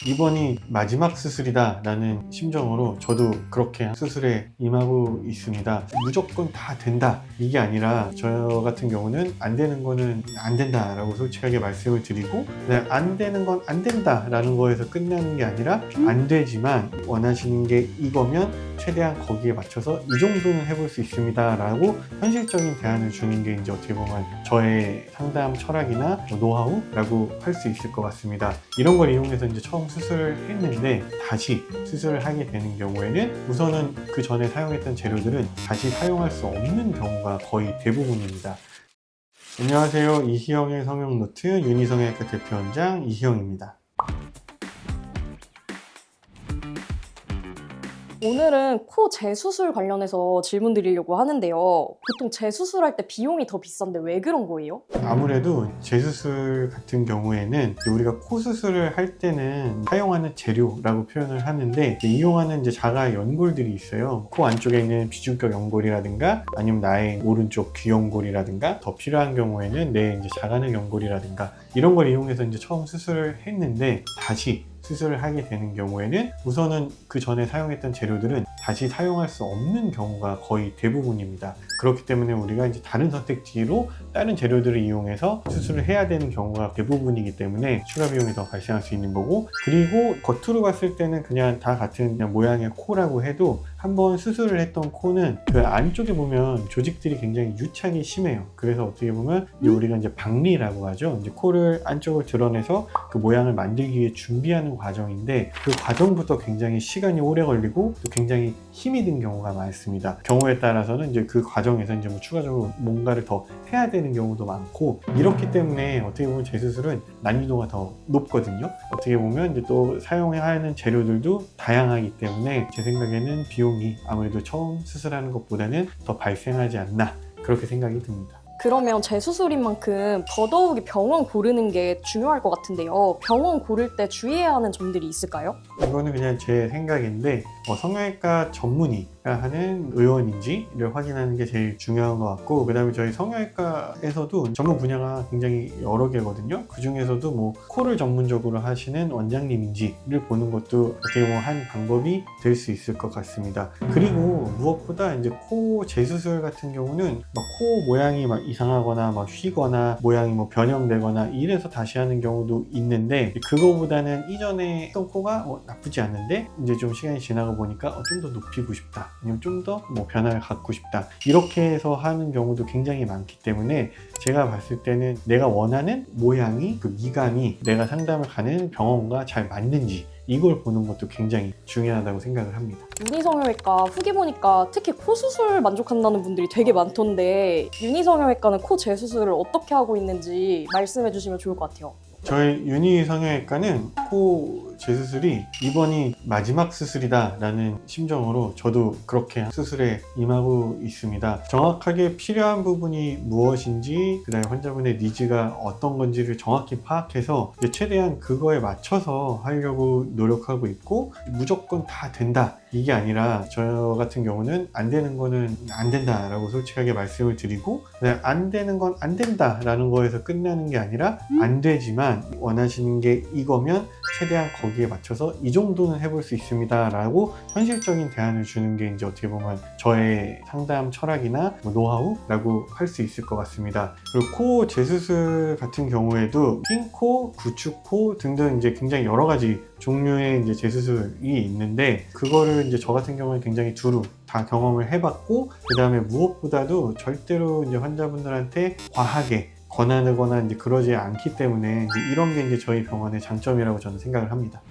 이번이 마지막 수술이다 라는 심정으로 저도 그렇게 수술에 임하고 있습니다. 무조건 다 된다 이게 아니라 저 같은 경우는 안 되는 거는 안 된다 라고 솔직하게 말씀을 드리고, 안 되는 건 안 된다 라는 거에서 끝나는 게 아니라 안 되지만 원하시는 게 이거면 최대한 거기에 맞춰서 이 정도는 해볼 수 있습니다 라고 현실적인 대안을 주는 게 이제 어떻게 보면 저의 상담 철학이나 노하우라고 할 수 있을 것 같습니다. 이런 걸 이용해서 이제 처음 수술을 했는데 다시 수술을 하게 되는 경우에는 우선은 그 전에 사용했던 재료들은 다시 사용할 수 없는 경우가 거의 대부분입니다. 안녕하세요. 이희영의 성형노트 윤희성형외과 대표원장 이희영입니다. 오늘은 코 재수술 관련해서 질문 드리려고 하는데요. 보통 재수술할 때 비용이 더 비싼데 왜 그런 거예요? 아무래도 재수술 같은 경우에는 우리가 코 수술을 할 때는 사용하는 재료라고 표현을 하는데, 이용하는 이제 자가 연골들이 있어요. 코 안쪽에 있는 비중격 연골이라든가 아니면 나의 오른쪽 귀 연골이라든가, 더 필요한 경우에는 내 이제 자가능 연골이라든가 이런 걸 이용해서 이제 처음 수술을 했는데 다시 수술을 하게 되는 경우에는 우선은 그 전에 사용했던 재료들은 다시 사용할 수 없는 경우가 거의 대부분입니다. 그렇기 때문에 우리가 이제 다른 선택지로 다른 재료들을 이용해서 수술을 해야 되는 경우가 대부분이기 때문에 추가 비용이 더 발생할 수 있는 거고, 그리고 겉으로 봤을 때는 그냥 다 같은 그냥 모양의 코라고 해도 한번 수술을 했던 코는 그 안쪽에 보면 조직들이 굉장히 유착이 심해요. 그래서 어떻게 보면 이제 우리가 이제 박리라고 하죠. 이제 코를 안쪽을 드러내서 그 모양을 만들기 위해 준비하는 과정인데, 그 과정부터 굉장히 시간이 오래 걸리고 또 굉장히 힘이 든 경우가 많습니다. 경우에 따라서는 이제 그 과정에서 이제 뭐 추가적으로 뭔가를 더 해야 되는 경우도 많고, 이렇기 때문에 어떻게 보면 재수술은 난이도가 더 높거든요. 어떻게 보면 이제 또 사용해야 하는 재료들도 다양하기 때문에 제 생각에는 비용이 아무래도 처음 수술하는 것보다는 더 발생하지 않나, 그렇게 생각이 듭니다. 그러면 재수술인 만큼 더더욱이 병원 고르는 게 중요할 것 같은데요. 병원 고를 때 주의해야 하는 점들이 있을까요? 이거는 그냥 제 생각인데, 성형외과 전문의가 하는 의원인지를 확인하는 게 제일 중요한 것 같고, 그 다음에 저희 성형외과에서도 전문 분야가 굉장히 여러 개거든요. 그 중에서도 뭐 코를 전문적으로 하시는 원장님인지를 보는 것도 어떻게 보면 한 방법이 될 수 있을 것 같습니다. 그리고 무엇보다 이제 코 재수술 같은 경우는 막 코 모양이 막 이상하거나 막 휘거나 모양이 뭐 변형되거나 이래서 다시 하는 경우도 있는데, 그거보다는 이전에 했던 코가 나쁘지 않은데 이제 좀 시간이 지나고 보니까 좀 더 높이고 싶다, 아니면 좀 더 뭐 변화를 갖고 싶다, 이렇게 해서 하는 경우도 굉장히 많기 때문에 제가 봤을 때는 내가 원하는 모양이, 그 미감이 내가 상담을 가는 병원과 잘 맞는지 이걸 보는 것도 굉장히 중요하다고 생각을 합니다. 윤희성형외과 후기 보니까 특히 코 수술 만족한다는 분들이 되게 많던데, 윤희성형외과는 코 재수술을 어떻게 하고 있는지 말씀해 주시면 좋을 것 같아요. 저희 윤희성형외과는 코 재수술이 이번이 마지막 수술이다 라는 심정으로 저도 그렇게 수술에 임하고 있습니다. 정확하게 필요한 부분이 무엇인지, 그 다음에 환자분의 니즈가 어떤 건지를 정확히 파악해서 최대한 그거에 맞춰서 하려고 노력하고 있고, 무조건 다 된다 이게 아니라 저 같은 경우는 안 되는 거는 안 된다 라고 솔직하게 말씀을 드리고, 안 되는 건 안 된다 라는 거에서 끝나는 게 아니라 안 되지만 원하시는 게 이거면 최대한 거기에 맞춰서 이 정도는 해볼 수 있습니다 라고 현실적인 대안을 주는 게 이제 어떻게 보면 저의 상담 철학이나 노하우라고 할 수 있을 것 같습니다. 그리고 코 재수술 같은 경우에도 핀코, 구축코 등등 이제 굉장히 여러 가지 종류의 이제 재수술이 있는데, 그거를 이제 저 같은 경우는 굉장히 두루 다 경험을 해봤고, 그 다음에 무엇보다도 절대로 이제 환자분들한테 과하게 권하거나 이제 그러지 않기 때문에 이제 이런 게 이제 저희 병원의 장점이라고 저는 생각을 합니다.